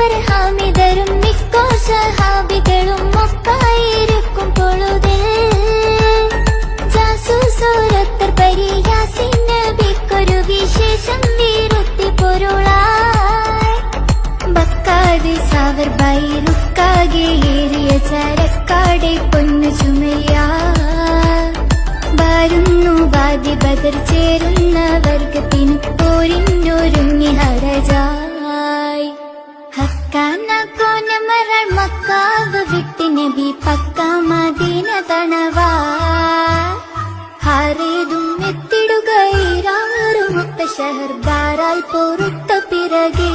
കൂട്ടർ ഹാമിദരും മിക്കോ സഹാബികളും മൊക്കായിരിക്കും പൊഴുതിൽ ജാസൂസോരത്തർ പരിയാസിൻ നബിക്കൊരു വിശേഷം വീരുത്തി പൊരുളായി ബക്കാതെ സാവർ ബൈറുക്കാകെ ഏറിയ ചരക്കാടെ പൊന്നു ചുമയാ വരുന്നു ബാദി ബദർ ചേരുന്ന വർഗത്തിനു പോരിഞ്ഞൊരുങ്ങി ഹരജായി ഹക്കാന കോനമറൾ മക്കാവ് വിട്ട് നബി പക്ക മദീന തണവാ ഹാരേതും എത്തിടുകയിരാറുമുക്ത ഷഹർ ബാറായി പൊറുത്ത പിറകേ